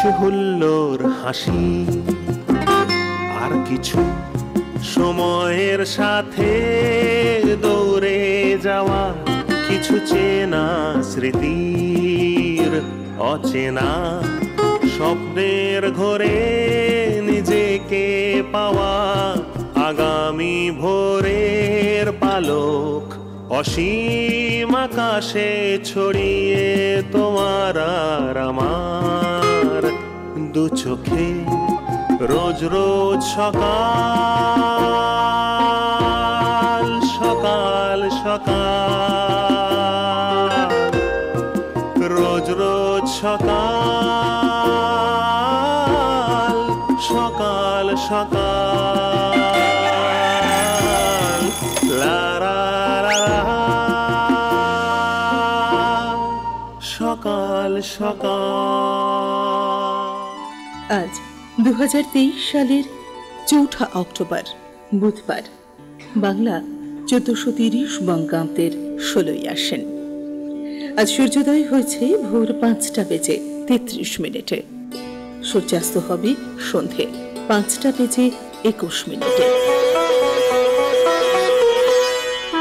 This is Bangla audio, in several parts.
কিছু হুল্লোড় হাসি, আর কিছু সময়ের সাথে দৌড়ে যাওয়া, কিছু চেনা স্মৃতির অচেনা স্বপ্নের ঘরে নিজেকে পাওয়া, আগামী ভোরের পালক অসীম আকাশে ছড়িয়ে তোমার আর আমার দু চোখে রোজ রোজ সকাল সকাল সকাল, রোজ রোজ সকাল সকাল সকাল, লা লা লা সকাল সকাল। আজ 2023 সালের 4 অক্টোবর বুধবার, বাংলা 1430 বঙ্গাব্দের 16ই আশ্বিন। আজ সূর্যোদয় হয়েছে ভোর 5:33। সূর্যাস্ত হবে সন্ধে 5:21।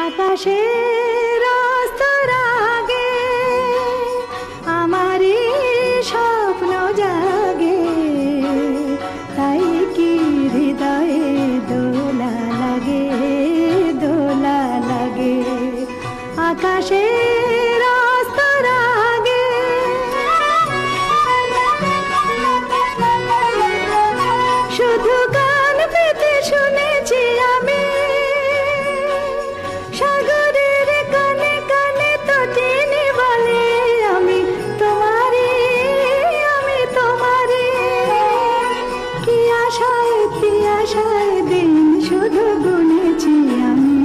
আকাশে রাস্তার আগে আমারই স্বপ্ন জাগে, তাই কি হৃদয়ে দোলা লাগে, দোলা লাগে। আকাশে রাস্তার আগে শুধু গান পেতে শুনেছি আমি, সাগরের কানে কানে তটিনী বলে আমি তোমারি, আমি তোমারি। কি আশায় দিন শুধু গুনেছি আমি,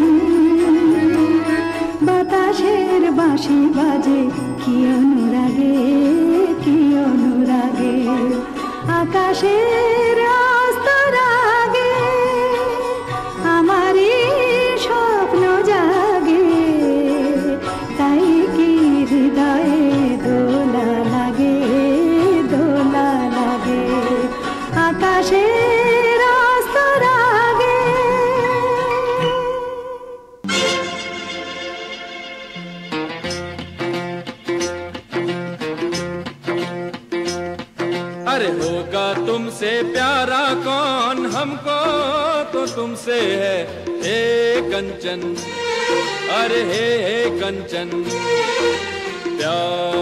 বাতাসের বাঁশি বাজে কি অনুরাগে, কি অনুরাগে। আকাশের রাস্তার আগে আমারই স্বপ্ন জাগে, তাই কি হৃদয়ে দোলা লাগে, দোলা লাগে। আকাশের রাস্তার আগে। अरे होगा तुमसे प्यारा कौन, हमको तो तुमसे है हे कंचन, अरे हे कंचन प्यार।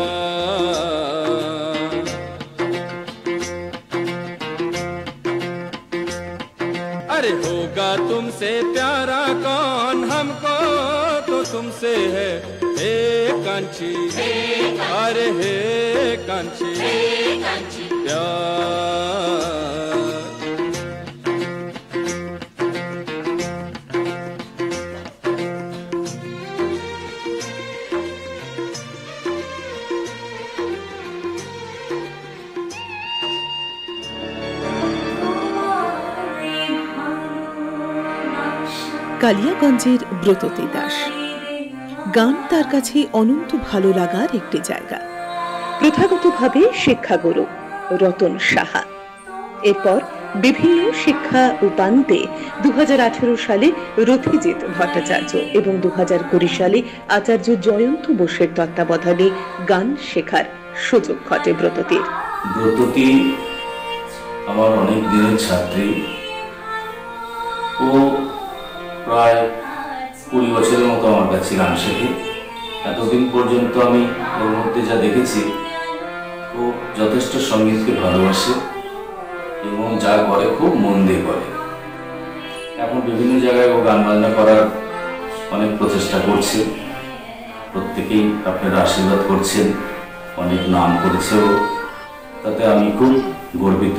अरे होगा तुमसे प्यारा कौन, हमको तो तुमसे है हे कांची, अरे हे कांची प्यार। কালিয়াগঞ্জের ব্রততী দাস। গান তার কাছে অনন্ত ভালো লাগার একটি জায়গা। প্রথাগতভাবে শিক্ষাগুরু রতন সাহা, এরপর বিভিন্ন শিক্ষা উপান্তে 2018 সালে রথিজিৎ ভট্টাচার্য এবং 2020 সালে আচার্য জয়ন্ত বোসের তত্ত্বাবধানে গান শেখার সুযোগ ঘটে ব্রততীর। ব্রততী আমার অনেক দিনের ছাত্রী, ও প্রায় 20 বছরের মতো আমার কাছে গান শেখে। এতদিন পর্যন্ত আমি ওর মধ্যে যা দেখেছি, ও যথেষ্ট সঙ্গীতকে ভালোবাসে এবং যা করে খুব মন দিয়ে করে। এখন বিভিন্ন জায়গায় ও গান বাজনা করার অনেক প্রচেষ্টা করছে, প্রত্যেকেই আপনারা আশীর্বাদ করছেন, অনেক নাম করেছে ও, তাতে আমি খুব গর্বিত।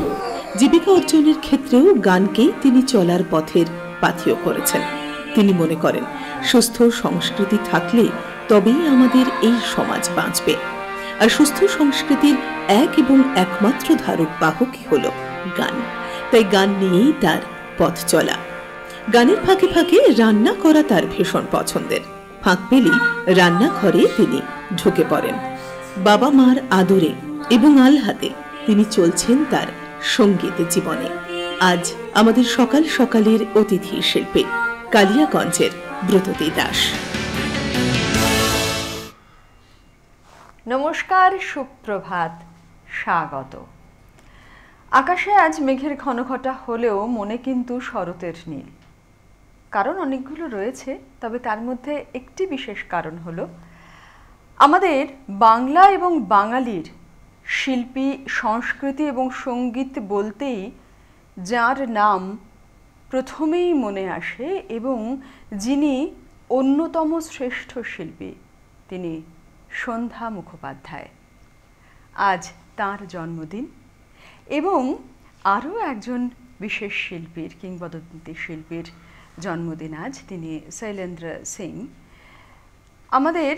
জীবিকা অর্জনের ক্ষেত্রেও গানকেই তিনি চলার পথের পাথেয় করেছেন। তিনি মনে করেন সুস্থ সংস্কৃতি থাকলে তবেই আমাদের এই সমাজ বাঁচবে, আর সুস্থ সংস্কৃতির এক এবং একমাত্র ধারক বাহকই হল গান। তাই গান নিয়েই তার পথ চলা। গানের ফাঁকে ফাঁকে রান্না করা তার ভীষণ পছন্দের। ফাঁক পেলেই রান্নাঘরে তিনি ঢুকে পড়েন। বাবা মার আদরে এবং আহ্লাদে তিনি চলছেন তার সঙ্গীত জীবনে। আজ আমাদের সকাল সকালের অতিথি শিল্পী কালিয়াগঞ্জের ব্রততী দাস। নমস্কার, সুপ্রভাত, স্বাগত। আকাশে আজ মেঘের ঘনঘটা হলেও মনে কিন্তু শরতের নীল। কারণ অনেকগুলো রয়েছে, তবে তার মধ্যে একটি বিশেষ কারণ হলো আমাদের বাংলা এবং বাঙালির শিল্পী, সংস্কৃতি এবং সঙ্গীত বলতেই যার নাম প্রথমেই মনে আসে এবং যিনি অন্যতম শ্রেষ্ঠ শিল্পী, তিনি সন্ধ্যা মুখোপাধ্যায়। আজ তাঁর জন্মদিন এবং আরও একজন বিশেষ শিল্পীর, কিংবদন্তি শিল্পীর জন্মদিন আজ, তিনি শৈলেন্দ্র সিং। আমাদের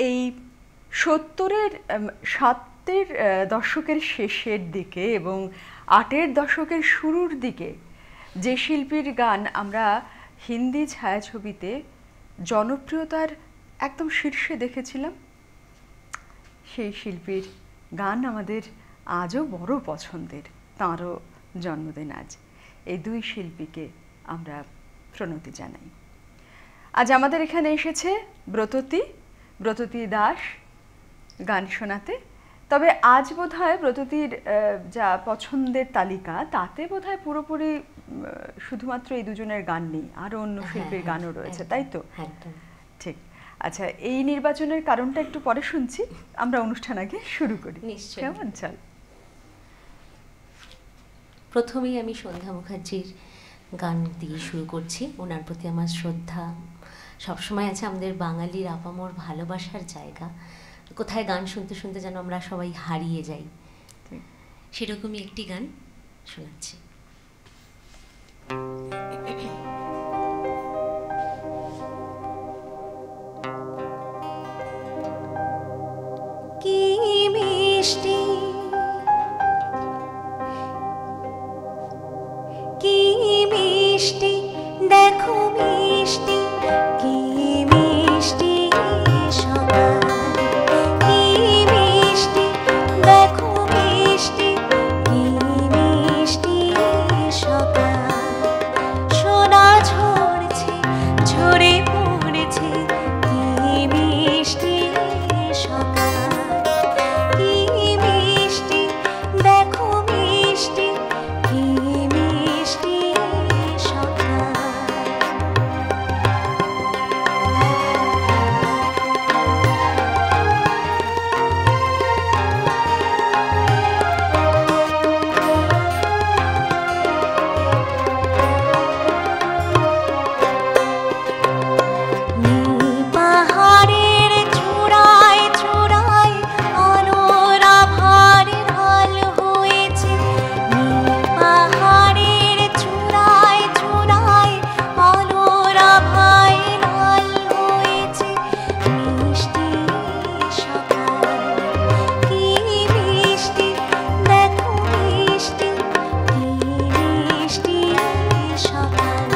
এই 70-এর দশকের শেষের দিকে এবং 8-এর দশকের শুরুর দিকে যে শিল্পীর গান আমরা হিন্দি ছায়াছবিতে জনপ্রিয়তার একদম শীর্ষে দেখেছিলাম, সেই শিল্পীর গান আমাদের আজও বড় পছন্দের। তাঁরও জন্মদিন আজ। এই দুই শিল্পীকে আমরা প্রণতি জানাই। আজ আমাদের এখানে এসেছে ব্রততী দাস গান শোনাতে। তবে আজ বোধহয় ব্রততীর যা পছন্দের তালিকা, তাতে বোধহয় পুরোপুরি শুধুমাত্র এই দুজনের গান নেই, আরও অন্য শিল্পীর গানও রয়েছে, তাই তো? ঠিক। আচ্ছা, এই নির্বাচনের কারণটা একটু পরে শুনছি, আমরা অনুষ্ঠান আগে শুরু করি। কেমন? চল। প্রথমেই আমি সন্ধ্যা মুখার্জির গান দিয়ে শুরু করছি। ওনার প্রতি আমার শ্রদ্ধা সবসময় আছে। আমাদের বাঙালির আপামর ভালোবাসার জায়গা। কোথায় গান শুনতে শুনতে যেন আমরা সবাই হারিয়ে যাই, সেরকমই একটি গান শোনাচ্ছি। কি মিষ্টি, কি মিষ্টি, দেখো মিষ্টি, কি মিষ্টি সকাল, কি মিষ্টি, দেখো মিষ্টি, কি মিষ্টি সকাল। সোনা ঝরছে, ঝরে পড়েছে, কি মিষ্টি সকাল, কি মিষ্টি, দেখো মিষ্টি, কি মিষ্টি সকাল। নীল পাহাড়ের চূড়ায় চূড়ায় আলোর আভার ঢাল হয়েছে, নীল পাহাড়ের চূড়ায় চূড়ায় আলোর আভার ঢাল হয়েছে, মিষ্টি সকাল, কি মিষ্টি, দেখো মিষ্টি, কি মিষ্টি সকাল।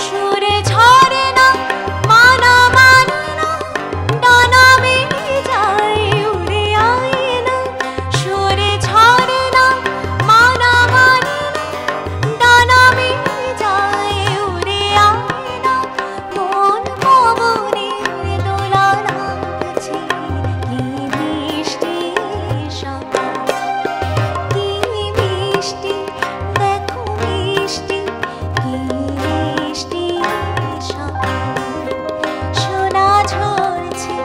সুরে ঝরে না, মানা মানে না, ডানা মেলে যায় উড়ে আয় না। সুরে ঝরে না, মানা মানে না, ডানা মেলে যায় উড়ে আয় না। মন পবনের দোলা লাগছে, কি মিষ্টি সকাল, কি মিষ্টি, দেখো মিষ্টি, কি মিষ্টি সকাল। সোনা ঝরছে,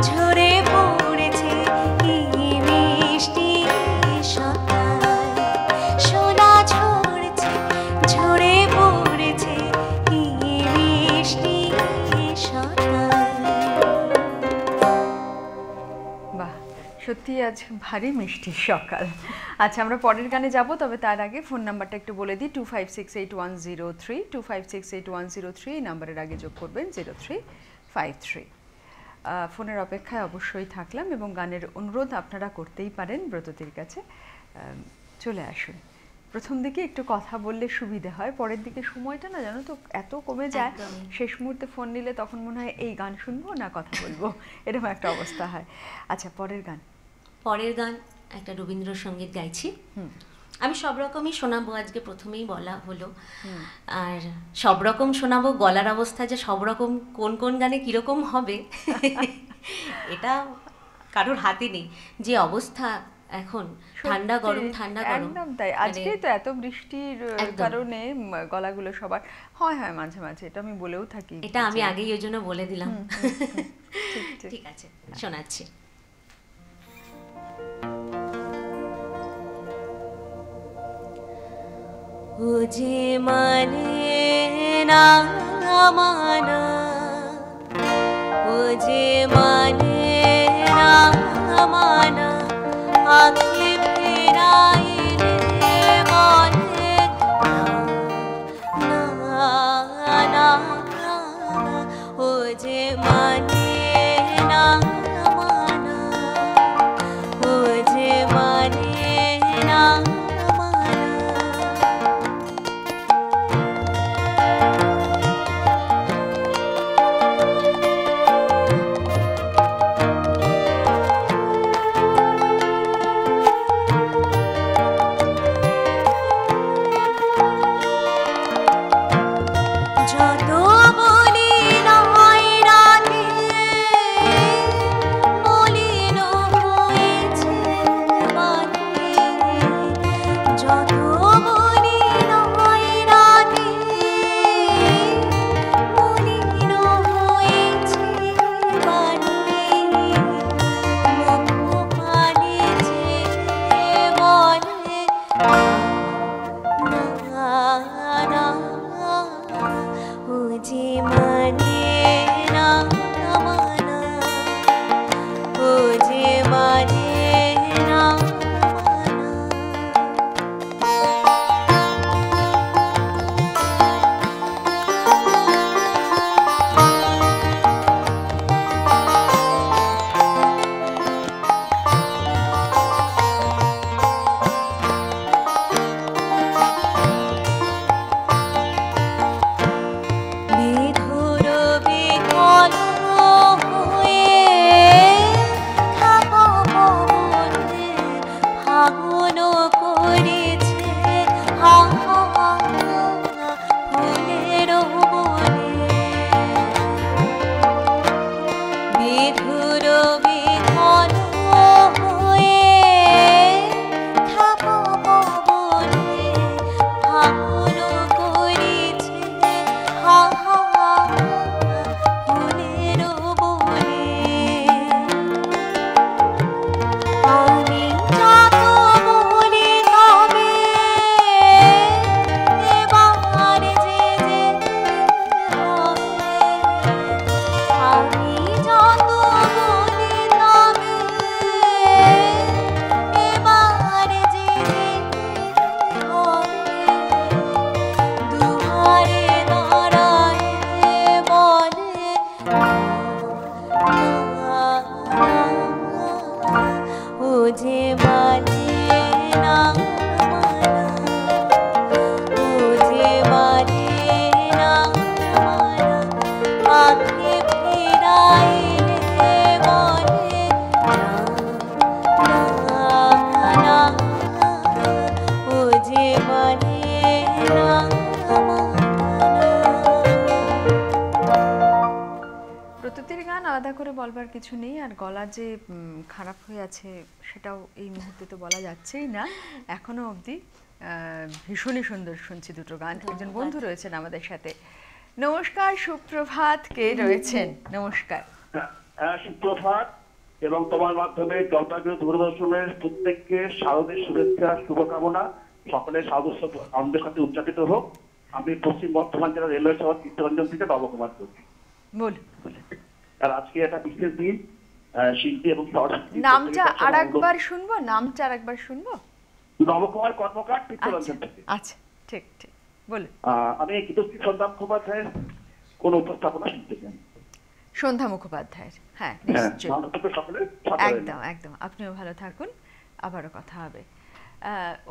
ঝরে পড়েছে, কি মিষ্টি সকাল। সোনা ঝরছে, ঝরে পড়েছে, কি মিষ্টি সকাল। বাহ, সত্যি আজ ভারী মিষ্টি সকাল। আচ্ছা, আমরা পরের গানে যাব, তবে তার আগে ফোন নাম্বারটা একটু বলে দিই। 2568-103, 2568-103, এই নাম্বারের আগে যোগ করবেন 0353। ফোনের অপেক্ষায় অবশ্যই থাকলাম এবং গানের অনুরোধ আপনারা করতেই পারেন ব্রততির কাছে। চলে আসুন। প্রথম দিকে একটু কথা বললে সুবিধে হয়, পরের দিকে সময়টা না জানো তো এত কমে যায়, শেষ মুহূর্তে ফোন নিলে তখন মনে হয় এই গান শুনবো না কথা বলবো, এরকম একটা অবস্থা হয়। আচ্ছা, পরের গান একটা রবীন্দ্রসঙ্গীত গাইছি। আমি সব রকমই শোনাবো, আজকে প্রথমেই বলা হলো। আর সব রকম শোনাবো, গলার অবস্থা যে সব রকম কোন কোন গানে কীরকম হবে এটা কারোর হাতে নেই। যে অবস্থা এখন, ঠান্ডা গরম ঠান্ডা গরম, একদম তাই। আজকে তো এত বৃষ্টির কারণে গলাগুলো সবার হয় মাঝে মাঝে, এটা আমি বলেও থাকি। এটা আমি আগেই ওই জন্য বলে দিলাম। ঠিক আছে, শোনাচ্ছি। ও যে মানে না মানা, ও যে মানে না মানা, আঁখি ফেরাইলে বলে না না, ও যে মানে না মানা, ও যে মানে না মানা। যত বলি নয় রাতে, মলিন হয়েছে বাতে, যত বলি নয় রাতে, মলিন হয়েছে বাতে, মুখ পানে যে বলে না, ও যে মানে না মানা, ও যে মানে না মানা। বিধুর বিকল হয়ে থাকো মনে, ফাগুন করেছে হা হা ফুলের বনে। বিধুর বিকল হয়ে থাকো মনে, ফাগুন করেছে হা হা ফুলের বনে। আমি যত বলি তবে এবার যে হবে, আমি যত বলি তবে এবার যে হবে। দুয়ারে দাঁড়ায় বলে ও যে মানে না মানা, ও যে মানে না মানা, আঁখি ফেরাইলে বলে না, ও যে মানে না মানা। প্রতুতির গান আলাদা করে বলবার কিছু নেই, আর গলা যে খারাপ হয়ে আছে সেটাও এই মুহূর্তে তো বলা যাচ্ছেই না। এখনো অবধি ভীষণই সুন্দর শুনছি দুটো গান। একজন বন্ধু রয়েছেন আমাদের সাথে। নমস্কার, সুপ্রভাত, কে রয়েছেন? নমস্কার। হ্যাঁ, সুপ্রভাত, এবং তোমার মাধ্যমে জলপাইগুড়ি দূরদর্শনের প্রত্যেককে শারদীর শুভেচ্ছা, শুভকামনা, সকলের সাদস্য আমাদের সাথে উদযাপিত হোক। আমি পশ্চিম বর্ধমান জেলার রেলওয়ে শহর চিত্তরঞ্জন থেকে নবকুমার করছি। আর আজকে একটা বিশেষ দিন, শিল্পী এবং নামটা আরেকবার শুনবো, নামটা আরেকবার শুনবো। নবকুমার কর্মকার, চিত্তরঞ্জন থেকে। আচ্ছা, ঠিক ঠিক, বলুন। আমি গীতশ্রী সন্ধ্যা মুখোপাধ্যায়ের কোন উপস্থাপনা শুনতে চাই। সন্ধ্যা মুখোপাধ্যায়ের। হ্যাঁ হ্যাঁ, নিশ্চয়ই, ভালো থাকো সকলে, সাথে রইলাম। একদম একদম, আপনিও ভালো থাকুন, আবারও কথা হবে।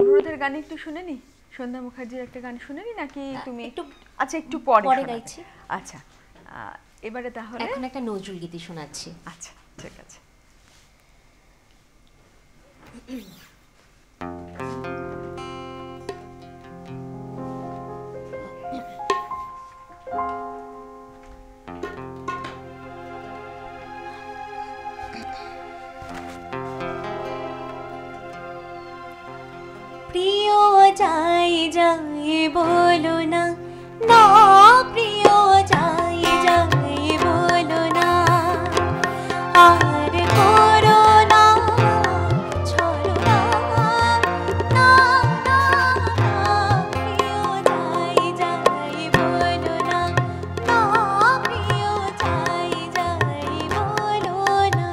অনুরোধের গান একটু শুনে নি, সন্ধ্যা মুখার্জির একটা গান শুনে নি নাকি তুমি? একটু আচ্ছা একটু পরে পরে শোনাবে। গাইছি। আচ্ছা এবারে তাহলে এখন একটা নজরুল গীতি শোনাচ্ছি। আচ্ছা ঠিক আছে। প্রিয় যাই যাই বলো না, না প্রিয় যাই যাই বলো না, আর করো না ছলনা, না না না প্রিয় যাই যাই বলো না, না প্রিয় যাই যাই বলো না।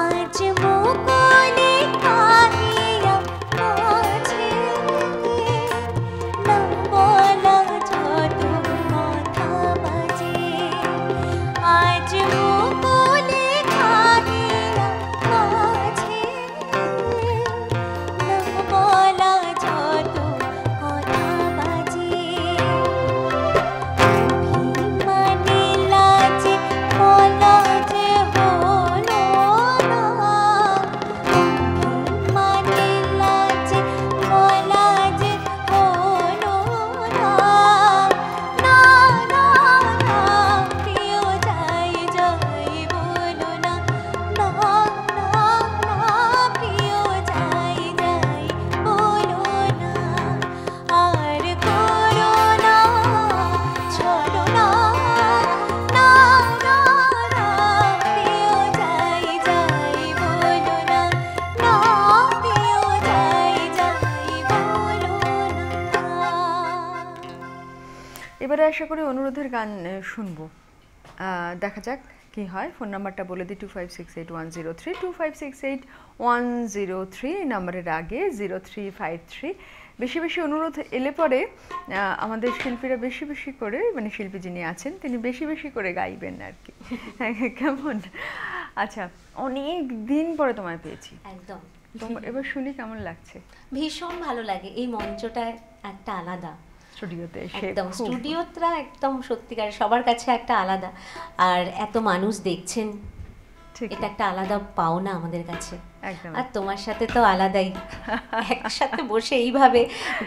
আজ মুকুলে কাহিয়া মাঝে না বলা যত কথা বাজে, আজ মুকুলে কাহিয়া মাঝে না বলা যত কথা বাজে, অভিমানে লাজে বলা যে হলো না, অভিমানে লাজে বলা যে হলো না, না না না প্রিয় যাই যাই বলো না, না না না প্রিয় যাই যাই বলো না, আর করো না ছলনা, না না না প্রিয় যাই যাই বলো না, না প্রিয় যাই যাই বলো না। এবারে আশা করি অনুরোধের গান শুনবো। দেখা যাক কি হয়। ফোন নাম্বারটা বলে দিই 2568 103 2568 103, এই নাম্বারের আগে 0353। বেশি বেশি অনুরোধ এলে পরে আমাদের শিল্পীরা বেশি বেশি করে, মানে শিল্পী যিনি আছেন তিনি বেশি বেশি করে গাইবেন আর কি। কেমন? আচ্ছা, অনেক দিন পরে তোমায় পেয়েছি, একদম এবার শুনি কেমন লাগছে? ভীষণ ভালো লাগে, এই মঞ্চটা একটা আলাদা, স্টুডিওতে এসে একদম খুব- স্টুডিওটা একদম সত্যিকার সবার কাছে একটা আলাদা, আর এত মানুষ দেখছেন, ঠিক এটা একটা আলাদা পাওনা আমাদের কাছে। একদম। আর তোমার সাথে তো আলাদাই, একসাথে বসে এইভাবে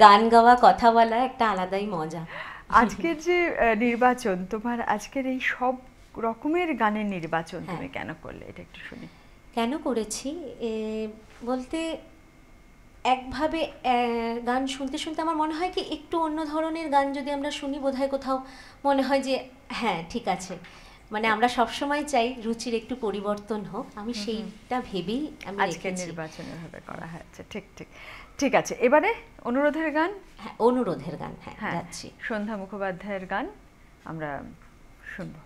গান গাওয়া কথা বলা একটা আলাদাই মজা। আজকের যে নির্বাচন, তোমার আজকের এই সব রকমের গানের নির্বাচন হ্যাঁ। তুমি কেন করলে, এটা একটু শুনি। কেন করেছি বলতে, একভাবে গান শুনতে শুনতে আমার মনে হয় কি একটু অন্য ধরনের গান যদি আমরা শুনি বোধহয় কোথাও মনে হয় যে হ্যাঁ ঠিক আছে, মানে আমরা সবসময় চাই রুচির একটু পরিবর্তন হোক, আমি সেইটা ভেবেই আমি আজকের রেখেছি। নির্বাচনের ভাবে করা হয়েছে, ঠিক ঠিক ঠিক আছে। এবারে অনুরোধের গান। হ্যাঁ, অনুরোধের গান, হ্যাঁ হ্যাঁ, যাচ্ছি। সন্ধ্যা মুখোপাধ্যায়ের গান আমরা শুনবো।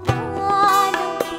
মধুমালতী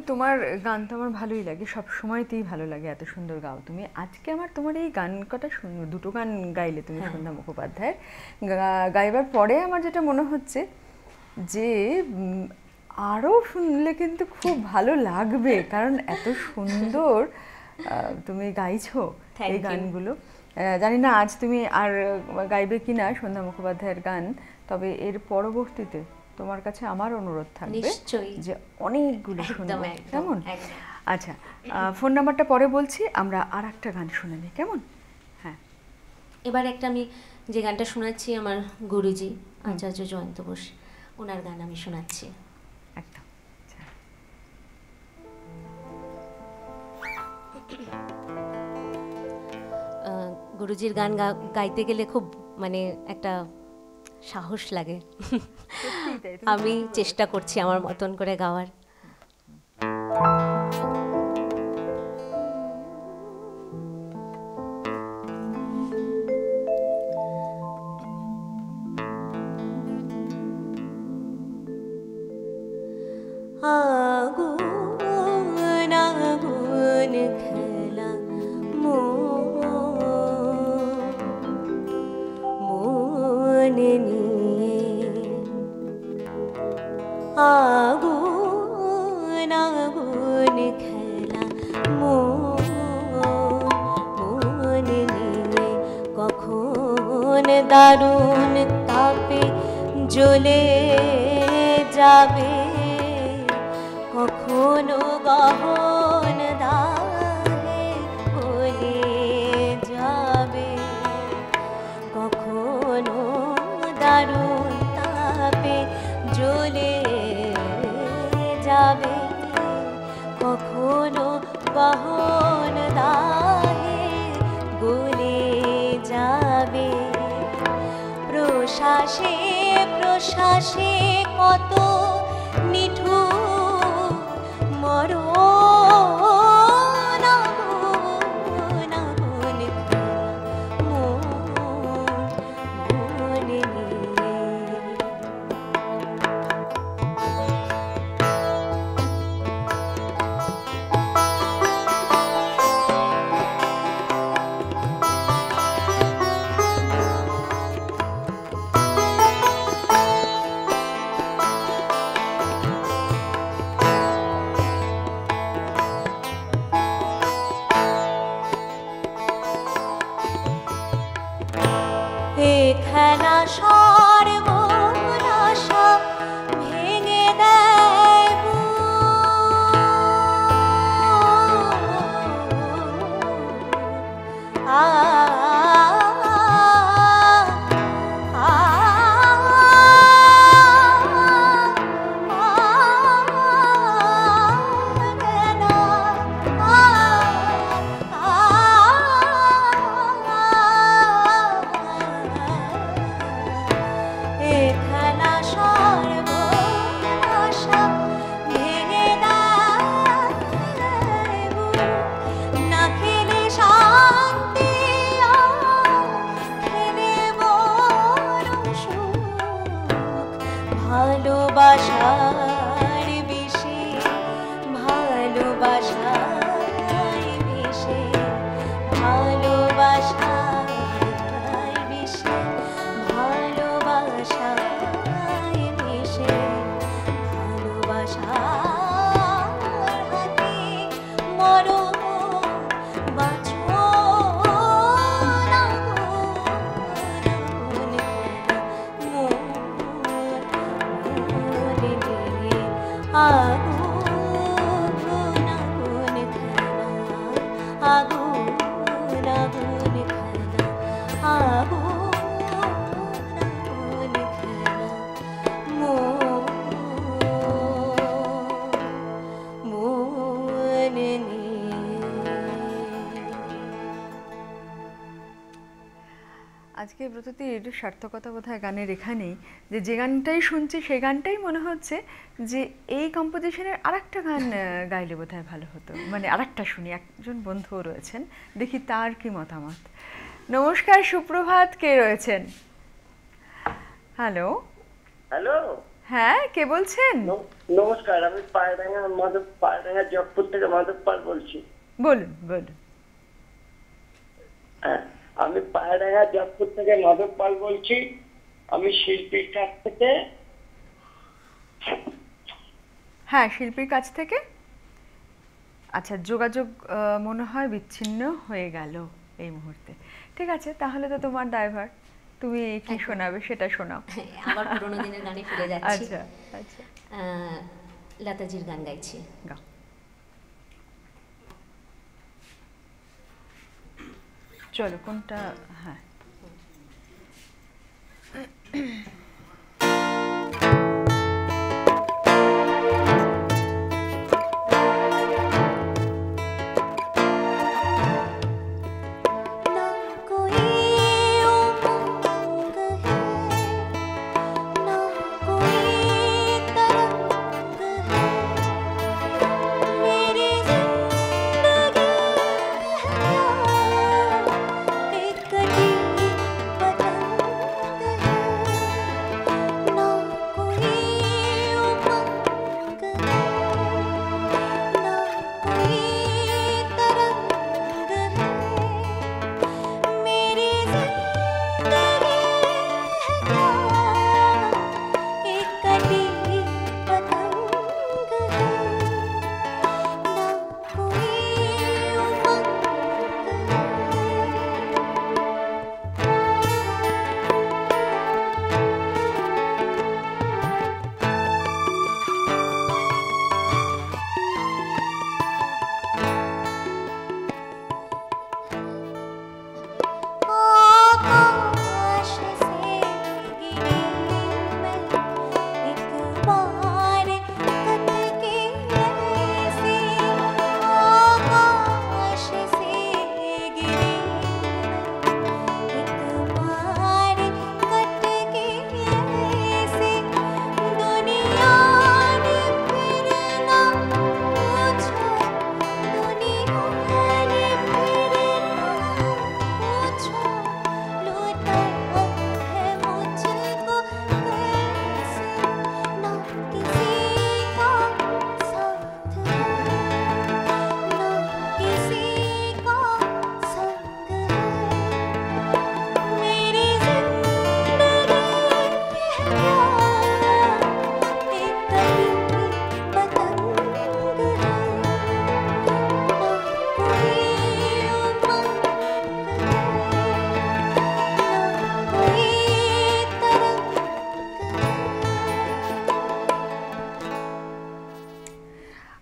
তোমার গান তো আমার ভালোই লাগে, সব সময়তেই ভালো লাগে, এত সুন্দর গাও তুমি। আজকে আমার তোমার এই গান কটা দুটো গান গাইলে তুমি সন্ধ্যা মুখোপাধ্যায়ের, গাইবার পরে আমার যেটা মনে হচ্ছে যে আরও শুনলে কিন্তু খুব ভালো লাগবে, কারণ এত সুন্দর তুমি গাইছো এই গানগুলো। জানি না আজ তুমি আর গাইবে কিনা সন্ধ্যা মুখোপাধ্যায়ের গান, তবে এর পরবর্তীতে তোমার কাছে আমার অনুরোধ থাকবে যে অনেকগুলো শুনবো, কেমন? আচ্ছা, ফোন নাম্বারটা পরে বলছি, আমরা আর একটা গান শুনে নিই, কেমন? হ্যাঁ, এবার একটা আমি যে গানটা শোনাচ্ছি আমার গুরুজি আচার্য জয়ন্ত বোস, ওনার গান আমি শোনাচ্ছি একদম। গুরুজির গান গাইতে গেলে খুব মানে একটা সাহস লাগে। আমি চেষ্টা করছি আমার মতন করে গাওয়ার। আগুন আগুন খেলা মনে নিয়ে, আগুন আগুন খেলা মনে নিয়ে, কখন দারুণ তাপে জ্বলে যাবে, কখনো গহন দাহে গলে যাবে, কখনো দারুণ তাপে জ্বলে যাবে, কখনো গহন দাহে গলে যাবে। প্রশ্বাসে প্রশ্বাসে কত নিঠুর মরণ, আগুন আগুন খেলা মনে নিয়ে। এ খেলা সর্বনাশা ভেঙে দেয় খেলা সর্বনাশা ভেঙে দেয়, না খেলে শান্তি খেলে বড় সুখ, ভালোবাসার বিষে ভালোবাসার বিষে ভালোবাসার বিষে ভালোবাসার বিষে ভালোবাসার হাতে মরণ বাঁচো না মনে দিয়ে। আগুন আগুন খেলা, আগুন আগুন খেলা, আগুন আগুন খেলা মনে নিয়ে। আজকে ব্রততীর সার্থকতা বোধহয় গানের এখানেই, যে গানটাই শুনছি সে গানটাই মনে হচ্ছে যে এই কম্পোজিশনের আরেকটা গান গাইলে বোধহয় ভালো হতো, মানে আরেকটা শুনি। একজন বন্ধুও রয়েছেন, দেখি তার কি মতামত। নমস্কার, সুপ্রভাত, কে রয়েছেন? হ্যালো। হ্যালো। হ্যাঁ, কে বলছেন? নমস্কার, আমি পায়রাঙ্গা জগপুর থেকে মাধব পাল বলছি। বলুন বলুন। হ্যাঁ, আমি পায়রাঙ্গা জগপুর থেকে মাধব পাল বলছি। আমি শিল্পীর কাছ থেকে। হ্যাঁ, শিল্পীর কাছ থেকে। আচ্ছা, যোগাযোগ মনে হয় বিচ্ছিন্ন হয়ে গেল এই মুহূর্তে। ঠিক আছে, তাহলে তো তোমার ড্রাইভার, তুমি কি শোনাবে সেটা শোনাও। আবার পুরোনো দিনের গানে ফিরে যাচ্ছি। আচ্ছা আচ্ছা, লতাজির গান গাইছি। গাও। চলো, কোনটা? হ্যাঁ,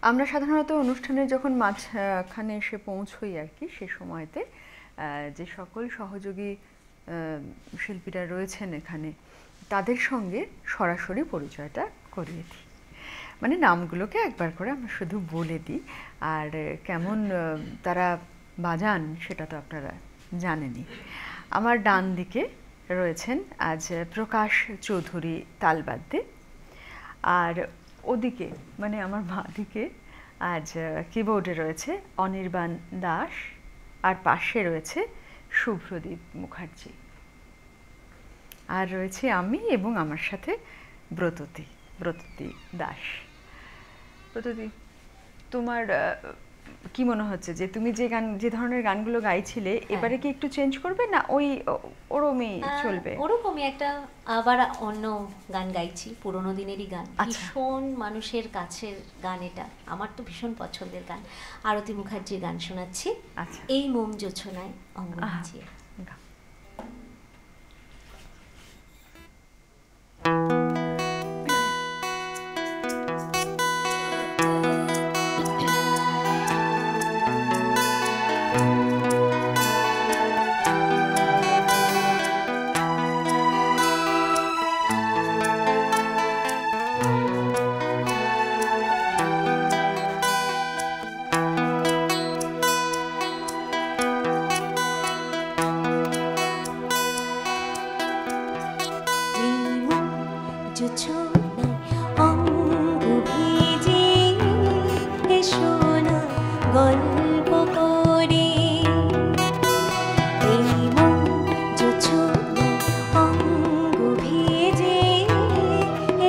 আমরা সাধারণত অনুষ্ঠানে যখন মাঝখানে এসে পৌঁছই আর কি, সে সময়তে যে সকল সহযোগী শিল্পীরা রয়েছেন এখানে তাদের সঙ্গে সরাসরি পরিচয়টা করিয়ে দিই। মানে নামগুলোকে একবার করে আমরা শুধু বলে দিই, আর কেমন তারা বাজান সেটা তো আপনারা জানেনই। আমার ডান দিকে রয়েছেন আজ প্রকাশ চৌধুরী তালবাদ্যে, আর ওদিকে মানে আমার বাঁ দিকে আজ কিবোর্ডে রয়েছে অনির্বাণ দাস, আর পাশে রয়েছে শুভ্রদীপ মুখার্জি, আর রয়েছে আমি এবং আমার সাথে ব্রততী দাস। ব্রততী, তোমার কি মনে হচ্ছে যে তুমি যে ধরনের গানগুলো গাইছিলে এবারে কি একটু চেঞ্জ করবে না ওরকমই চলবে? ওরকমই একটা আবার অন্য গান গাইছি, পুরোনো দিনেরই গান, ভীষণ মানুষের কাছের গান। এটা আমার তো ভীষণ পছন্দের গান। আরতি মুখার্জির গান শোনাচ্ছি, এই মোম জোছনায় অঙ্গ ভাজিয়ে।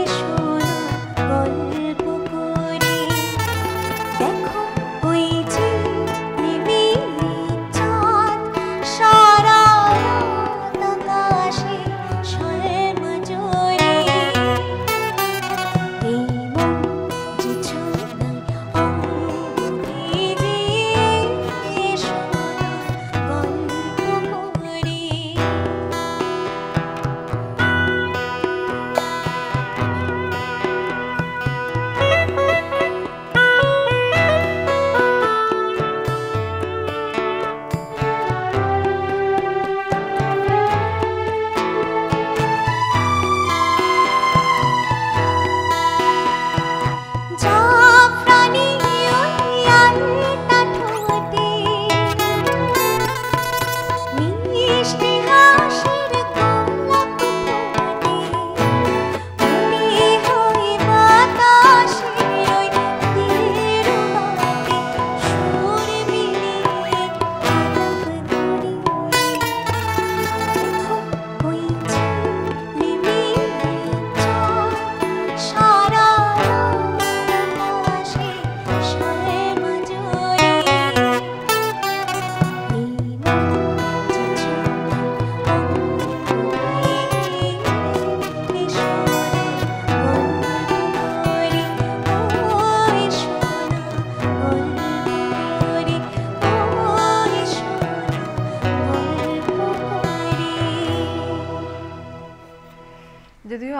এসো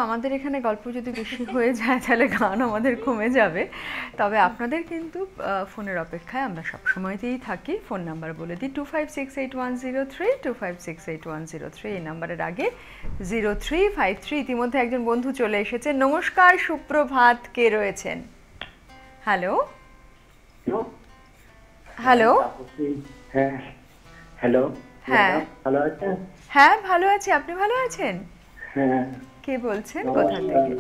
আমাদের এখানে গল্প যদি বেশি হয়ে যায় তাহলে গান আমাদের কমে যাবে। তবে আপনাদের কিন্তু ফোনের অপেক্ষায় আমরা সব সময়তেই থাকি। ফোন নাম্বার বলে দিই 25681032 25681032 এই নাম্বারের আগে 0353। ইতিমধ্যে একজন বন্ধু চলে এসেছে। নমস্কার, সুপ্রভাত, কে রয়েছেন? Hello hello. হ্যাঁ, হ্যালো। হ্যাঁ ভালো আছেন? হ্যাঁ ভালো আছি, আপনি ভালো আছেন? হ্যাঁ। কে বলছেন, কোথা থেকে?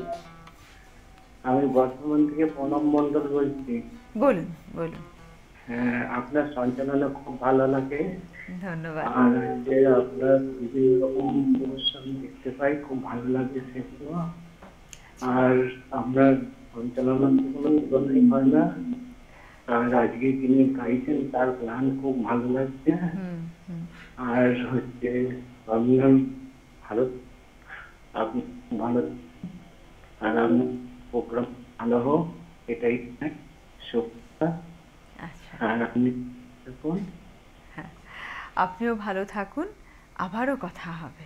আমি বর্ধমান থেকে প্রণব মণ্ডল বলছি। বলুন বলুন। হ্যাঁ, আপনার সঞ্চালনা খুব ভালো লাগে। ধন্যবাদ। আর যে আপনার বিভিন্ন রকম অনুষ্ঠান দেখতে পাই, খুব ভালো লাগে সেগুলো। আর আপনার সঞ্চালনা কোনো তুলনাই হয় না। আর আজকে যিনি গাইছেন তার গান খুব ভালো লাগছে। আর হচ্ছে আপনার ভালো, আপনি ভালো, আর আমি প্রোগ্রাম ভালো হোক এটাই শুভেচ্ছা। আর আপনি হ্যাঁ, আপনিও ভালো থাকুন, আবারও কথা হবে,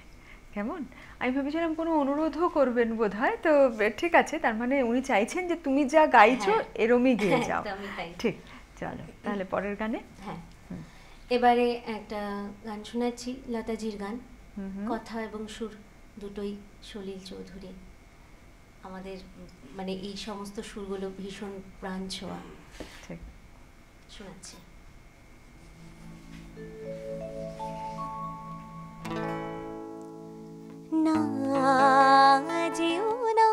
কেমন? আমি ভেবেছিলাম কোনো অনুরোধও করবেন বোধহয়, তো ঠিক আছে, তার মানে উনি চাইছেন যে তুমি যা গাইছো এরমই গিয়ে যাও। ঠিক, চলো তাহলে পরের গানে। হ্যাঁ, এবারে একটা গান শোনাচ্ছি, লতাজির গান, কথা এবং সুর দুটোই সলিল চৌধুরী। আমাদের মানে এই সমস্ত সুরগুলো ভীষণ প্রাণ ছোঁয়া। ঠিক, শোনাচ্ছি। না যেও না,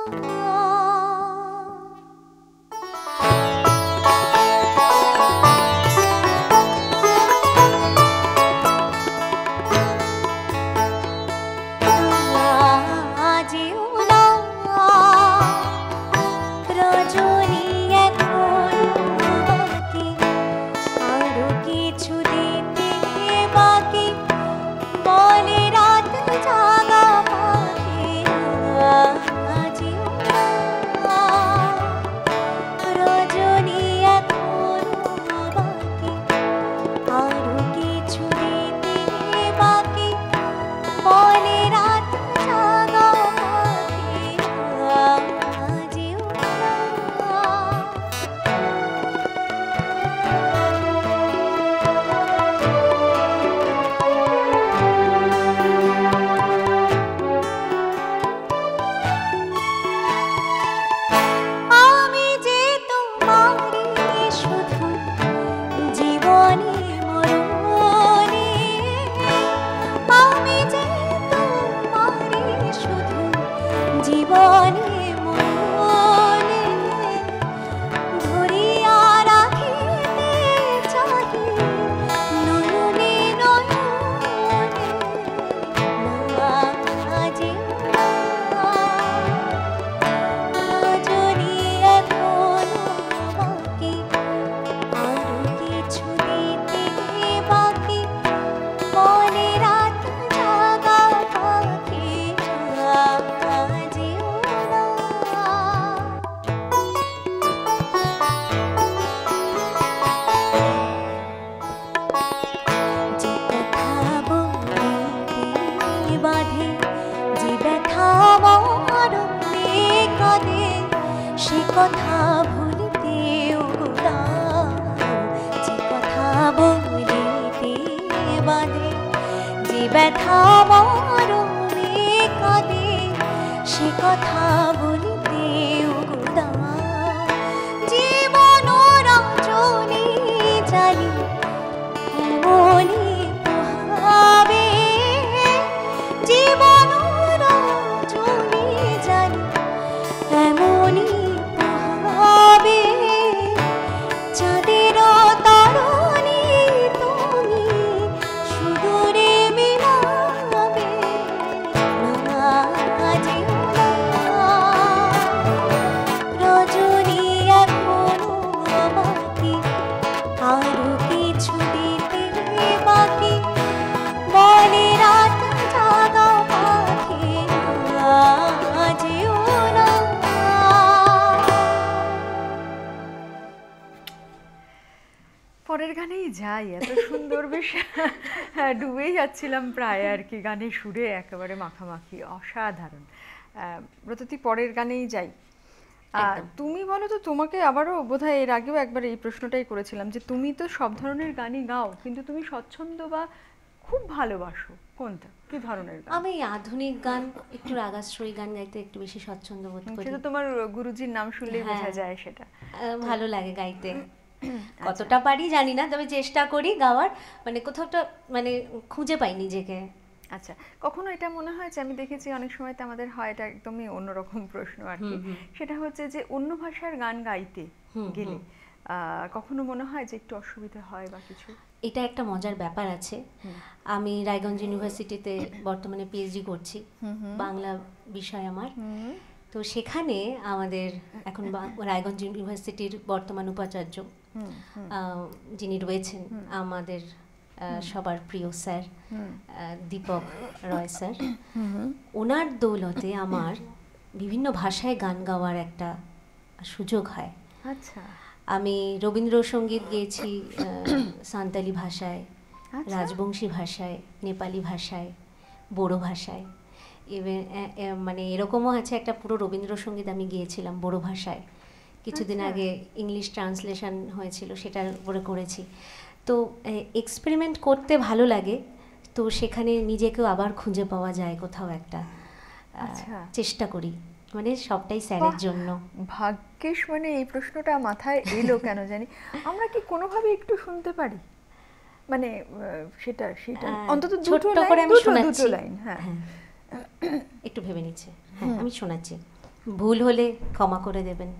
যেও না, রজনী এখন বাকি, আরো কিছু দিতে বাকি, বলে রাত জাগা পাখি, যেও না, রজনী এখন বাকি, আরো কিছু দিতে বাকি, বলে রাত জাগা পাখি, যেও না। আমি যে তোমারই শুধু জীবনে মরণে, আমি যে তোমারই শুধু জীবনে মরণে, ধরিয়া রাখিতে চাহি নয়নে নয়নে, না যেও না, রজনী এখন বাকি, আরো কিছু দিতে বাকি, বলে রাত জাগা পাখি, যেও না। যে কথা বলিতে বাঁধে, যে ব্যথা মরণে কাঁদে, সে কথা ভুলিতেও দাও। যে কথা বলিতে বাঁধে, যে ব্যথা মরণে কাঁদে, সে কথা বলিতেও দাও। জীবন রঞ্জনে জানি এমনই পোহাবে, জীবন রঞ্জনে জানি এমনই পোহাবে, চাঁদের তরণী তুমি সুদূরে মিলাবে, না যেও না, রজনী এখনো বাকি, আরো কিছু দিতে বাকি, বলে রাত জাগা পাখি, যেও না। পরের গানেই যাই, এত সুন্দর, বেশ ডুবেই যাচ্ছিলাম প্রায় আর কি, গানের সুরে একেবারে মাখামাখি, অসাধারণ। ব্রততী পরের গানেই যাই। একদম। তুমি বলো তো, তোমাকে আবারও বোধহয় এর আগেও একবার এই প্রশ্নটাই করেছিলাম যে তুমি তো সব ধরনের গানই গাও, কিন্তু তুমি স্বচ্ছন্দ বা খুব ভালোবাসো কোনটা, কি ধরনের গান? আমি আধুনিক গান, একটু রাগাশ্রয়ী গান গাইতে একটু বেশি স্বচ্ছন্দ বোধ করি। সেটা তোমার গুরুজির নাম শুনলেই বোঝা হ্যাঁ। যায় সেটা। ভালো লাগে গাইতে। কতটা পারি জানি না, তবে চেষ্টা করি গাওয়ার, মানে কোথাওটা মানে খুঁজে পাই নিজেকে। আচ্ছা, কখনো এটা মনে হয় যে, আমি দেখেছি অনেক সময় তো আমাদের হয়, এটা একদমই অন্যরকম প্রশ্ন আর কি, সেটা হচ্ছে যে অন্য ভাষার গান গাইতে গেলে কখনো মনে হয় যে একটু অসুবিধা হয় বা কিছু? এটা একটা মজার ব্যাপার আছে। আমি রায়গঞ্জ ইউনিভার্সিটিতে বর্তমানে পিএইচডি করছি, বাংলা বিষয় আমার। তো সেখানে আমাদের এখন রায়গঞ্জ ইউনিভার্সিটির বর্তমান উপাচার্য যিনি রয়েছেন, আমাদের সবার প্রিয় স্যার দীপক রয় স্যার, ওনার দৌলতে আমার বিভিন্ন ভাষায় গান গাওয়ার একটা সুযোগ হয়। আচ্ছা, আমি রবীন্দ্রসঙ্গীত গেয়েছি সাঁওতালি ভাষায়, রাজবংশী ভাষায়, নেপালি ভাষায়, বড়ো ভাষায়। মানে এরকমও আছে, একটা পুরো রবীন্দ্রসঙ্গীত আমি গিয়েছিলাম বড়ো ভাষায়। কিছুদিন আগে ইংলিশ ট্রান্সলেশন হয়েছিল, সেটার উপরে করেছি। তো এক্সপেরিমেন্ট করতে ভালো লাগে, তো সেখানে নিজেকেও আবার খুঁজে পাওয়া যায় কোথাও একটা। চেষ্টা করি, মানে সবটাই স্যারের জন্য। ভাগ্যিস মানে এই প্রশ্নটা মাথায় এলো কেন জানি। আমরা কি কোনোভাবে একটু শুনতে পারি, মানে সেটা অন্তত ছোট্ট করে আমি শোনাচ্ছি। দুটো লাইন। হ্যাঁ, একটু ভেবে নিচ্ছে। হ্যাঁ, আমি শোনাচ্ছি, ভুল হলে ক্ষমা করে দেবেন।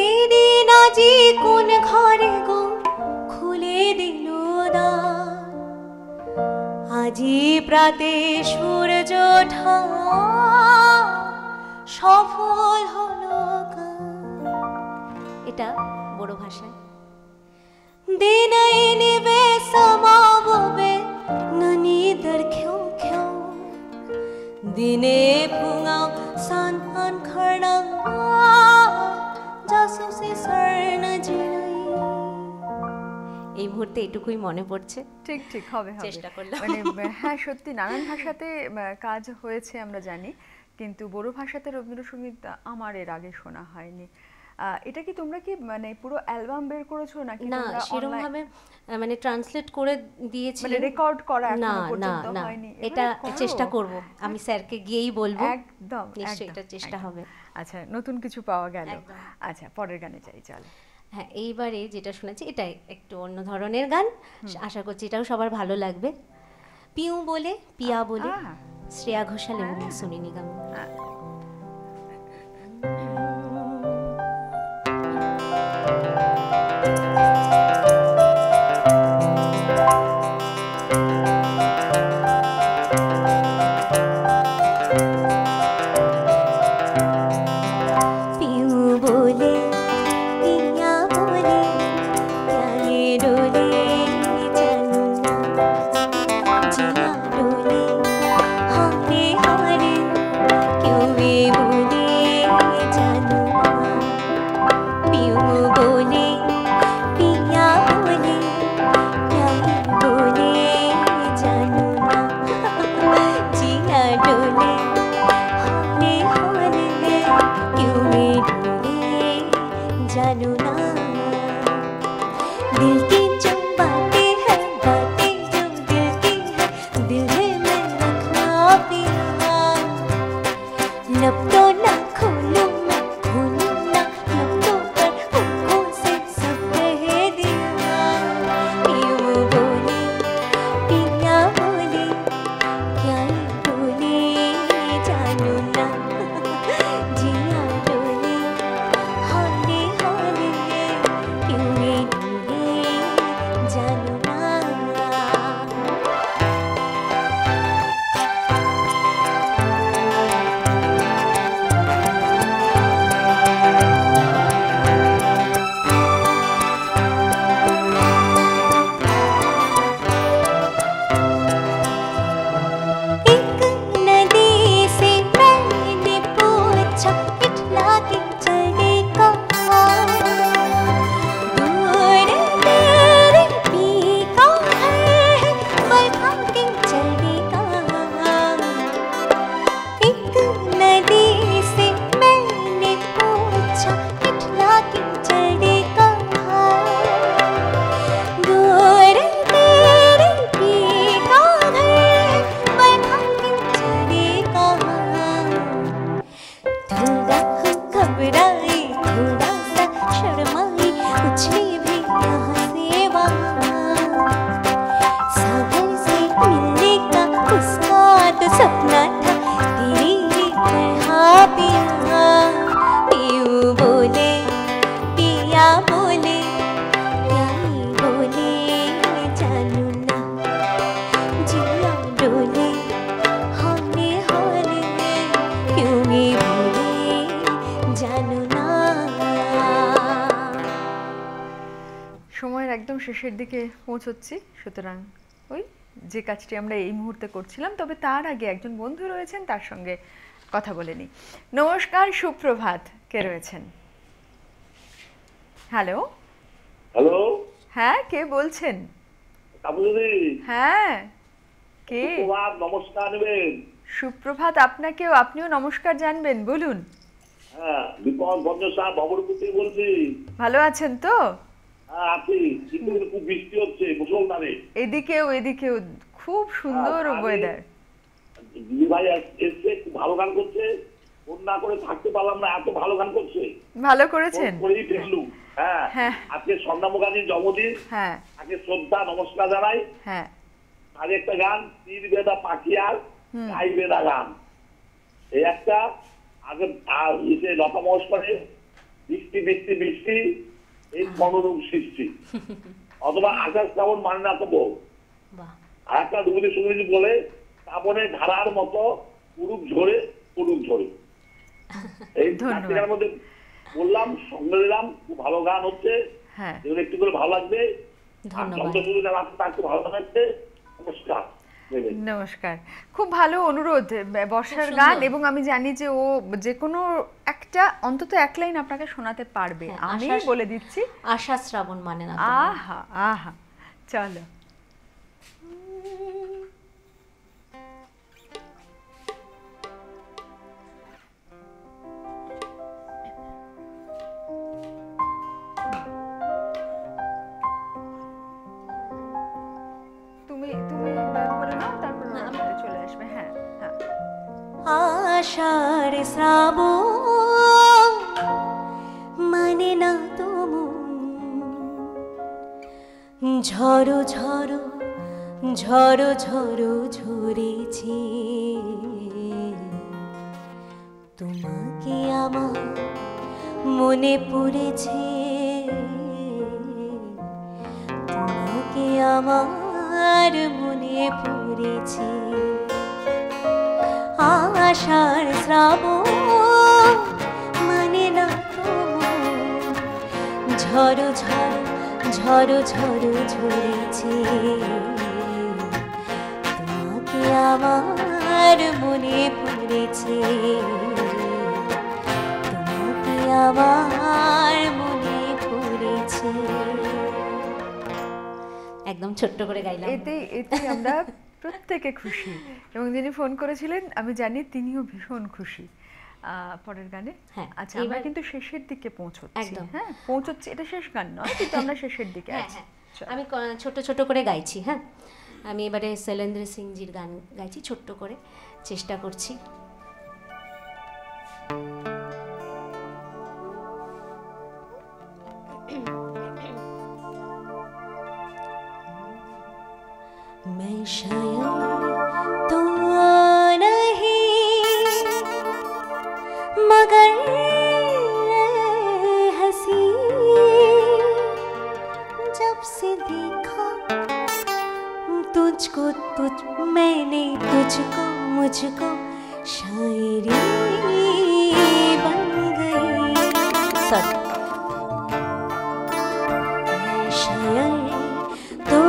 এই দিন আজি কোন ঘরে গো খুলে দিল দ্বার, আজি প্রাতে সূর্য ওঠা সফল হলো গান। এটা বড়ো ভাষায়। দিনাই নিবে সমাববে ননি দর খ্যো খ্যো, দিনে ফুঙাও সানহান খড়া জাসুসি স্বর্ণ জিনাই। এই মুহূর্তে এটুকুই মনে পড়ছে। ঠিক ঠিক হবে, চেষ্টা করলাম। মানে হ্যাঁ, সত্যি নানান ভাষাতে কাজ হয়েছে আমরা জানি, কিন্তু বড়ো ভাষাতে রবীন্দ্রসঙ্গীত আমার এর আগে শোনা হয়নি। এটা কি তোমরা কি মানে পুরো অ্যালবাম বের করেছো নাকি? না, সেরকম ভাবে মানে ট্রান্সলেট করে দিয়েছি, মানে রেকর্ড করা না এখনো না পর্যন্ত না, হয়নি। এটা চেষ্টা করব, আমি স্যারকে গিয়েই বলবো। একদম নিশ্চয়ই এটা চেষ্টা হবে। আচ্ছা, নতুন কিছু পাওয়া গেল। আচ্ছা, পরের গানে যাই, চল। হ্যাঁ, এইবারে যেটা শোনাচ্ছি এটা একটু অন্য ধরনের গান, আশা করছি এটাও সবার ভালো লাগবে। পিউ বলে পিয়া বলে, শ্রেয়া ঘোষাল এবং সোনি নিগম। সময়ের একদম শেষের দিকে পৌঁছচ্ছি, সুতরাং ওই যে কাজটি আমরা এই মুহূর্তে করছিলাম, তবে তার আগে একজন বন্ধু রয়েছেন, তার সঙ্গে কথা বলে নিই। নমস্কার, সুপ্রভাত, কে রয়েছেন? হ্যালো। হ্যালো, হ্যাঁ, কে বলছেন? কাপুদি। হ্যাঁ, কে? নমস্কার নেবেন। সুপ্রভাত আপনাকেও, আপনিও নমস্কার জানবেন, বলুন। হ্যাঁ, বিপদ ভদ্র সাহেব ভবরপুর বলছি। ভালো আছেন তো? হ্যাঁ আছি, কিন্তু খুব বৃষ্টি হচ্ছে মুষলধারে। এদিকেও খুব সুন্দর ওয়েদার। দিদি ভাই এসছে, খুব ভালো গান করছে, ফোন না করে থাকতে পারলাম না, এত ভালো গান করছে। ভালো করেছেন। করেই ফেললুম। হ্যাঁ, আজকে স্বর্ণাম মুখার্জির জন্মদিন। হ্যাঁ, আগে শ্রদ্ধা নমস্কার জানাই। হ্যাঁ, আর একটা গান তীর বেদা পাখিয়ার গাই বেদা গান, এই একটা। আগে লতা মহেশ্বরের বৃষ্টি বৃষ্টি বৃষ্টি এই মনোরম সৃষ্টি, অথবা আকাশ শ্রাবণ মানে না তো বউ। আর একটা রবীন্দ্র সঙ্গীত বলে শ্রাবণের ধারার মতো পুরুষ ঝরে পুরুষ ঝরে। এই গানটির মধ্যে বললাম, সঙ্গে দিলাম, খুব ভালো গান হচ্ছে, যেগুলো একটু করে ভালো লাগবে। ভালো লাগছে। নমস্কার। নমস্কার, খুব ভালো অনুরোধ, বর্ষার গান, এবং আমি জানি যে ও যে কোনো একটা অন্তত এক লাইন আপনাকে শোনাতে পারবে, আমি বলে দিচ্ছি। আশা শ্রাবণ মানে না। আহা আহা, চলো। আষাঢ় শ্রাবণ মানে না তো ঝড়ো ঝড়ো ঝড়ো ঝড়ো ঝরেছে, তোমাকে আমার মনে পড়েছে, তোমাকে আমার মনে পড়েছে। আষাঢ় শ্রাবণ মানে না তো ঝড়ো ঝড়ো ঝড়ো ঝড়ো ঝরেছে, তোমাকে আমার মনে পড়েছে, তোমাকে আমার মনে পড়েছে। একদম ছোট্ট করে গাইলাম। এতে আমরা প্রত্যেকে খুশি, এবং যিনি ফোন করেছিলেন আমি জানি তিনিও ভীষণ খুশি। পরের গানে আচ্ছা, আমরা কিন্তু শেষের দিকে পৌঁছচ্ছি। হ্যাঁ, পৌঁছচ্ছি, এটা শেষ গান নয়, কিন্তু আমরা শেষের দিকে আছি। আমি ছোট ছোট করে গাইছি। হ্যাঁ, আমি এবারে শৈলেন্দ্র সিংজির গান গাইছি, ছোট্ট করে চেষ্টা করছি। मैं शायद तो नहीं मगर हंसी, जब से देखा तुझको मैंने तुझको मुझको शायरी बन गई। मैं शायद तो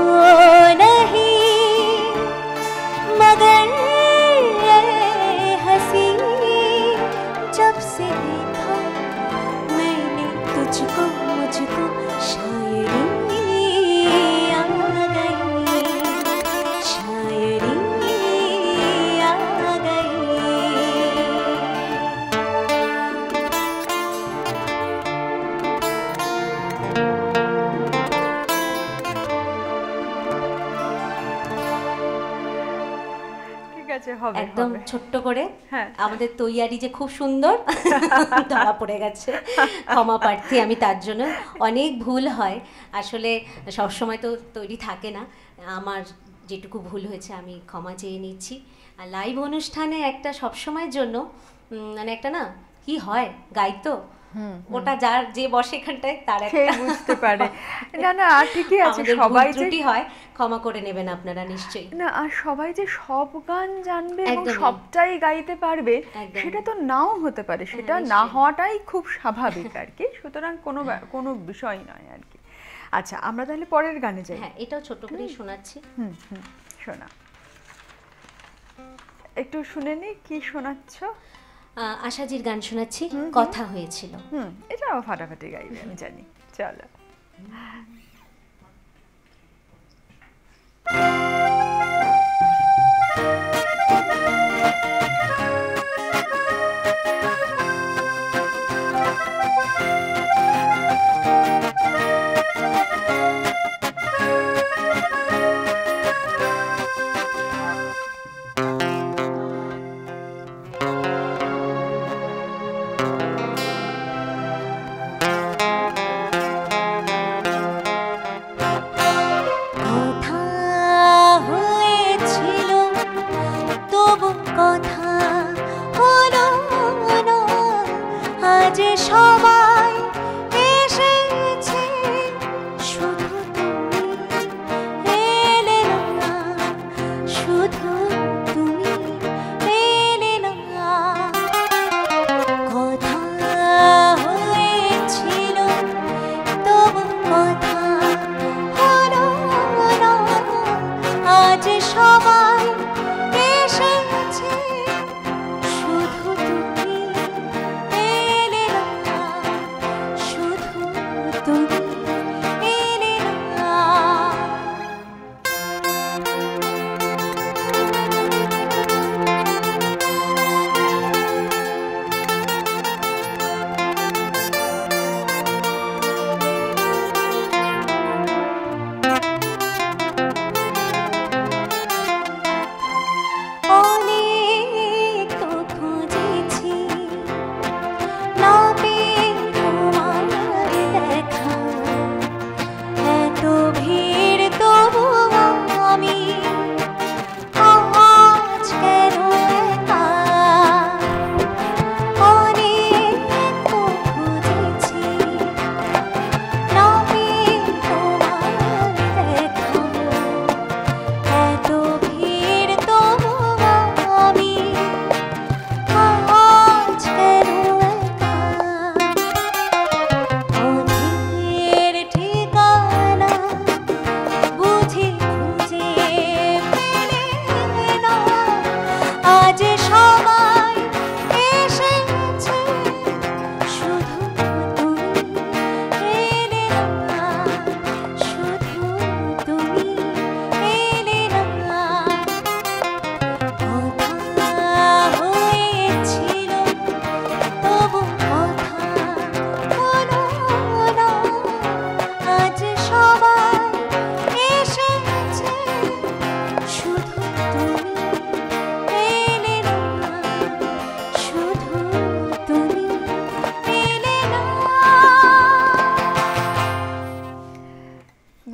একদম ছোট্ট করে। আমাদের তৈয়ারি যে খুব সুন্দর, ধরা পড়ে গেছে, ক্ষমা প্রার্থী আমি তার জন্য। অনেক ভুল হয় আসলে, সবসময় তো তৈরি থাকে না, আমার যেটুকু ভুল হয়েছে আমি ক্ষমা চেয়ে নিচ্ছি। আর লাইভ অনুষ্ঠানে একটা সবসময়ের জন্য মানে একটা না কি হয়, গাইতো ওটা যার যে বসে এখানটায় তার একটা বুঝতে পারে। না না, ঠিকই আছে, সবাই ত্রুটি হয়, ক্ষমা করে নেবেন আপনারা নিশ্চয়ই। না, আর সবাই যে সব গান জানবে এবং সবটাই গাইতে পারবে সেটা তো নাও হতে পারে, সেটা না হওয়াটাই খুব স্বাভাবিক আর কি, সুতরাং কোনো বিষয় নয় আর কি। আচ্ছা, আমরা তাহলে পরের গানে যাই। হ্যাঁ, এটাও ছোট করেই শোনাচ্ছি। শোনা, একটু শুনে নি কি শোনাচ্ছ। আশাজির গান শোনাচ্ছি, কথা হয়েছিল। এটাও ফাটাফাটি গাইবে আমি জানি। চলো।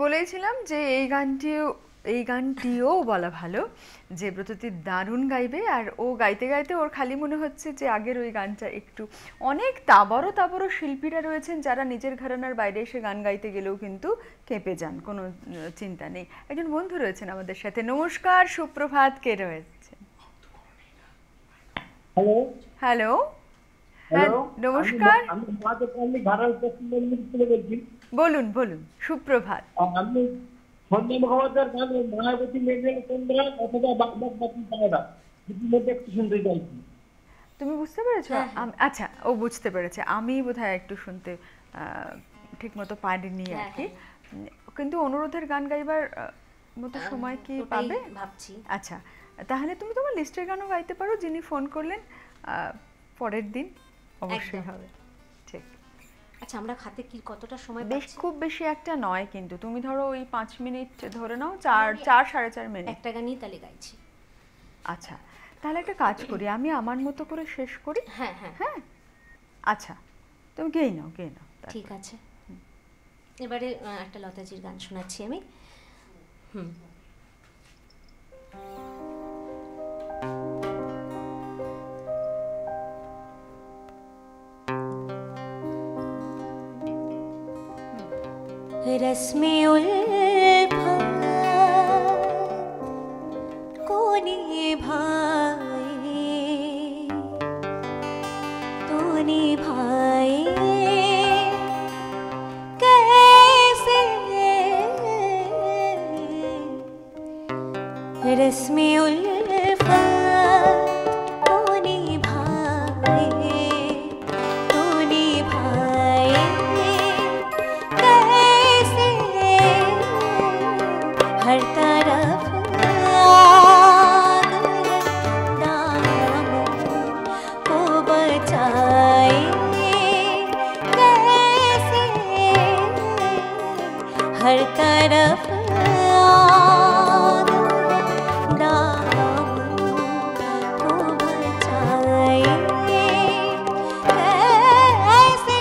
বলেছিলাম যে এই গানটিও বলা ভালো যে ব্রততী দারুণ গাইবে, আর ও গাইতে গাইতে ওর খালি মনে হচ্ছে যে আগের ওই গানটা একটু। অনেক তাবড়ো শিল্পীরা রয়েছেন যারা নিজের ঘরানার বাইরে এসে গান গাইতে গেলেও কিন্তু কেঁপে যান, কোনো চিন্তা নেই। একজন বন্ধু রয়েছেন আমাদের সাথে। নমস্কার, সুপ্রভাত, কে রয়েছে? হ্যালো হ্যালো, নমস্কার, বলুন বলুন। সুপ্রভাত। আমি সন্ধ্যা মুখোপাধ্যায়ের গান মায়াবতী মেঘের সন্ধ্যা অথবা বাগবাগ বাকি পায়রা মধ্যে একটু শুনতে চাইছি। তুমি বুঝতে পেরেছো? আচ্ছা, ও বুঝতে পেরেছে। আমি বোধহয় একটু শুনতে ঠিক মতো পারিনি আর কি, কিন্তু অনুরোধের গান গাইবার মতো সময় কি পাবে ভাবছি। আচ্ছা, তাহলে তুমি তোমার লিস্টের গানও গাইতে পারো। যিনি ফোন করলেন পরের দিন অবশ্যই হবে। ঠিক। আচ্ছা, আমরা হাতে কি কতটা সময় বেশ খুব বেশি একটা নয়, কিন্তু তুমি ধরো ওই 5 মিনিট ধরে নাও, 4-4.5 মিনিট। একটা গানই তাহলে গাইছি। আচ্ছা, তাহলে একটা কাজ করি, আমি আমার মতো করে শেষ করি। হ্যাঁ হ্যাঁ হ্যাঁ, আচ্ছা, তুমি গেয়ে নাও। ঠিক আছে, এবারে একটা লতাজির গান শোনাচ্ছি আমি। रस्मे उल्फत को निभाए कैसे रस्मे उल्फत को निभाए, तो निभाए कैसे हर तरफ आग दामन को बचाए, कैसे हर तरफ आग दामन को बचाए, कैसे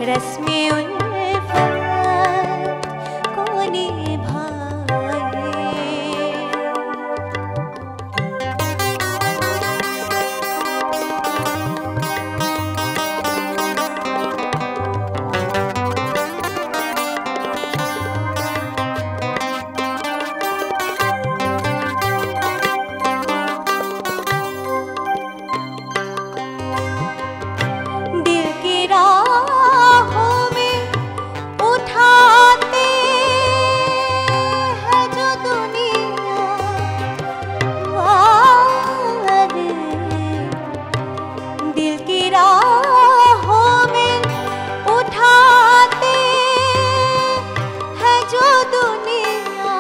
रस्मे उल्फत को निभाए। दिल की राहों में उठाते हैं जो दुनिया वाले, दिल की राहों में उठाते हैं जो दुनिया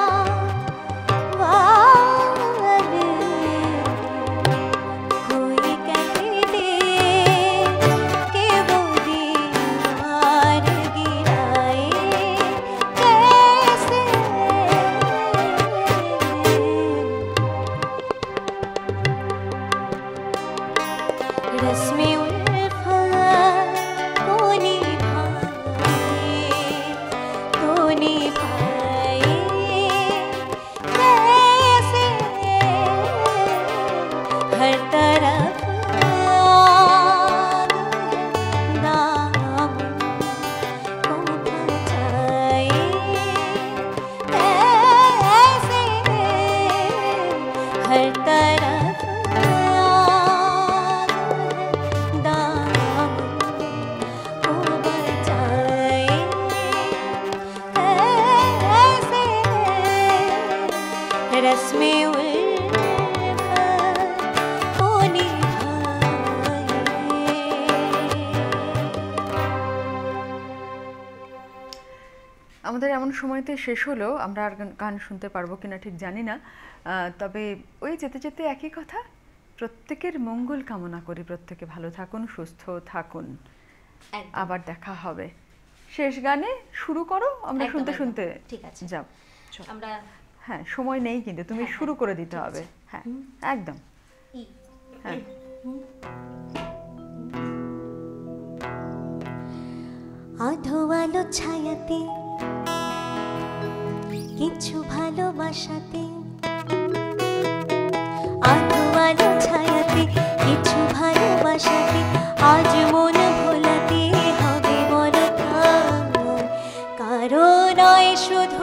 वाले, कोई कह दे कि वो दीवार गिराए, कैसे रस्मे उल्फत को निभाए, तो निभाए कैसे हर तरफ आग दामन को बचाए, कैसे हर तरफ आग दामन को बचाए, कैसे रस्मे उल्फत को निभाए। আমাদের এমন সময়তে শেষ হলো, আমরা আর গান শুনতে পারবো কিনা ঠিক জানি না, তবে ওই যেতে যেতে একই কথা, প্রত্যেকের মঙ্গল কামনা করি, প্রত্যেকে ভালো থাকুন, সুস্থ থাকুন, একদম। আবার দেখা হবে। শেষ গানে শুরু করো, আমরা একদম, শুনতে একদম। শুনতে ঠিক আছে। যাব। আমরা হ্যাঁ, সময় নেই কিন্তু তুমি হ্যাঁ, শুরু হ্যাঁ, করে দিতে ঠিক হবে। আছে। হ্যাঁ, একদম। হ্যাঁ, আধো আলো ছায়াতে কিছু ভালোবাসাতে, আধো আলো ছায়াতে কিছু ভালোবাসাতে, আজ মন ভোলাতে হবে বড় কার, কারো নয় শুধু